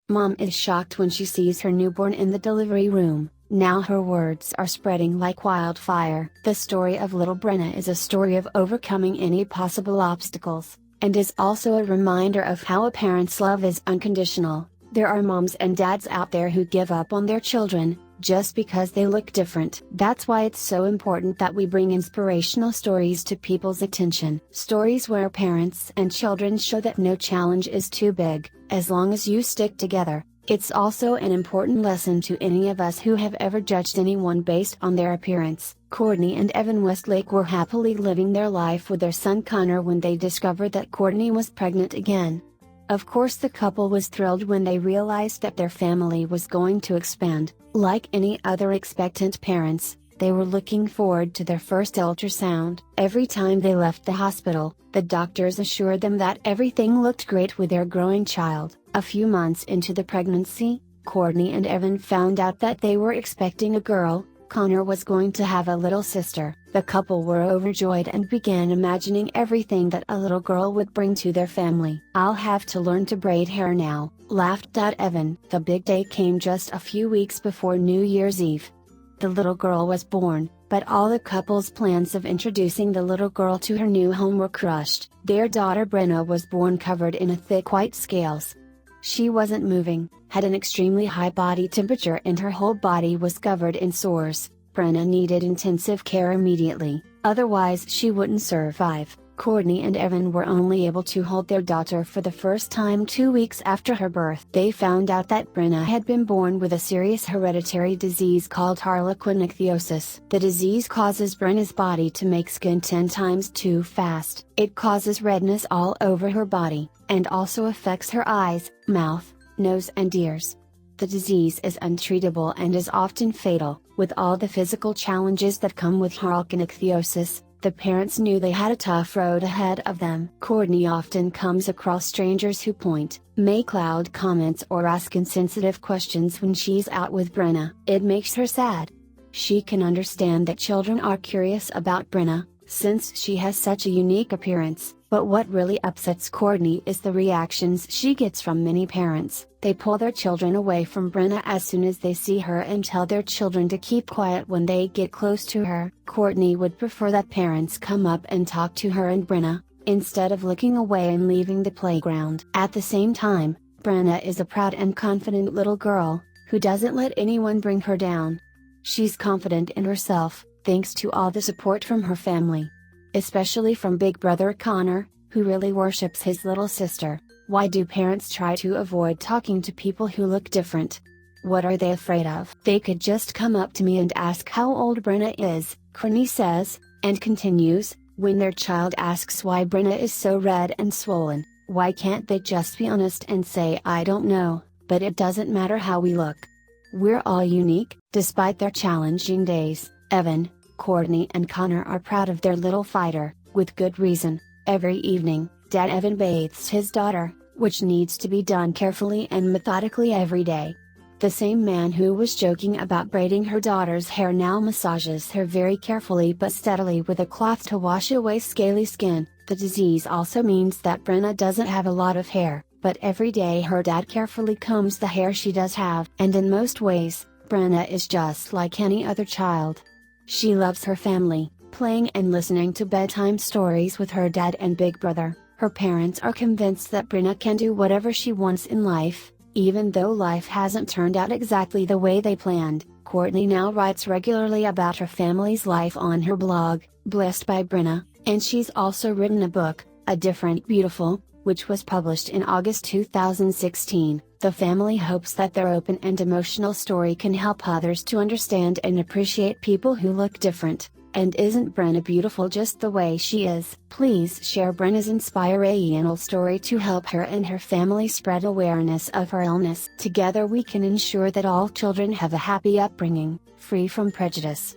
Mom is shocked when she sees her newborn in the delivery room. Now her words are spreading like wildfire. The story of little Brenna is a story of overcoming any possible obstacles, and is also a reminder of how a parent's love is unconditional. There are moms and dads out there who give up on their children, just because they look different. That's why it's so important that we bring inspirational stories to people's attention. Stories where parents and children show that no challenge is too big, as long as you stick together. It's also an important lesson to any of us who have ever judged anyone based on their appearance. Courtney and Evan Westlake were happily living their life with their son Connor when they discovered that Courtney was pregnant again. Of course, the couple was thrilled when they realized that their family was going to expand. Like any other expectant parents, they were looking forward to their first ultrasound. Every time they left the hospital, the doctors assured them that everything looked great with their growing child. A few months into the pregnancy, Courtney and Evan found out that they were expecting a girl. Connor was going to have a little sister. The couple were overjoyed and began imagining everything that a little girl would bring to their family. "I'll have to learn to braid hair now," laughed Evan. The big day came just a few weeks before New Year's Eve. The little girl was born, but all the couple's plans of introducing the little girl to her new home were crushed. Their daughter Brenna was born covered in a thick white scales. She wasn't moving, had an extremely high body temperature, and her whole body was covered in sores. Brenna needed intensive care immediately, otherwise she wouldn't survive. Courtney and Evan were only able to hold their daughter for the first time 2 weeks after her birth. They found out that Brenna had been born with a serious hereditary disease called Harlequin ichthyosis. The disease causes Brenna's body to make skin 10 times too fast. It causes redness all over her body, and also affects her eyes, mouth, nose and ears. The disease is untreatable and is often fatal. With all the physical challenges that come with Harlequin ichthyosis, the parents knew they had a tough road ahead of them. Courtney often comes across strangers who point, make loud comments or ask insensitive questions when she's out with Brenna. It makes her sad. She can understand that children are curious about Brenna, since she has such a unique appearance, but what really upsets Courtney is the reactions she gets from many parents. They pull their children away from Brenna as soon as they see her and tell their children to keep quiet when they get close to her. Courtney would prefer that parents come up and talk to her and Brenna, instead of looking away and leaving the playground. At the same time, Brenna is a proud and confident little girl, who doesn't let anyone bring her down. She's confident in herself, thanks to all the support from her family. Especially from big brother Connor, who really worships his little sister. Why do parents try to avoid talking to people who look different? What are they afraid of? They could just come up to me and ask how old Brenna is, Courtney says, and continues, when their child asks why Brenna is so red and swollen, why can't they just be honest and say I don't know, but it doesn't matter how we look. We're all unique. Despite their challenging days, Evan, Courtney and Connor are proud of their little fighter, with good reason. Every evening, Dad Evan bathes his daughter, which needs to be done carefully and methodically every day. The same man who was joking about braiding her daughter's hair now massages her very carefully but steadily with a cloth to wash away scaly skin. The disease also means that Brenna doesn't have a lot of hair, but every day her dad carefully combs the hair she does have. And in most ways, Brenna is just like any other child. She loves her family, playing and listening to bedtime stories with her dad and big brother. Her parents are convinced that Brenna can do whatever she wants in life, even though life hasn't turned out exactly the way they planned. Courtney now writes regularly about her family's life on her blog, Blessed by Brenna, and she's also written a book, A Different Beautiful, which was published in August 2016. The family hopes that their open and emotional story can help others to understand and appreciate people who look different. And isn't Brenna beautiful just the way she is? Please share Brenna's inspirational story to help her and her family spread awareness of her illness. Together we can ensure that all children have a happy upbringing, free from prejudice.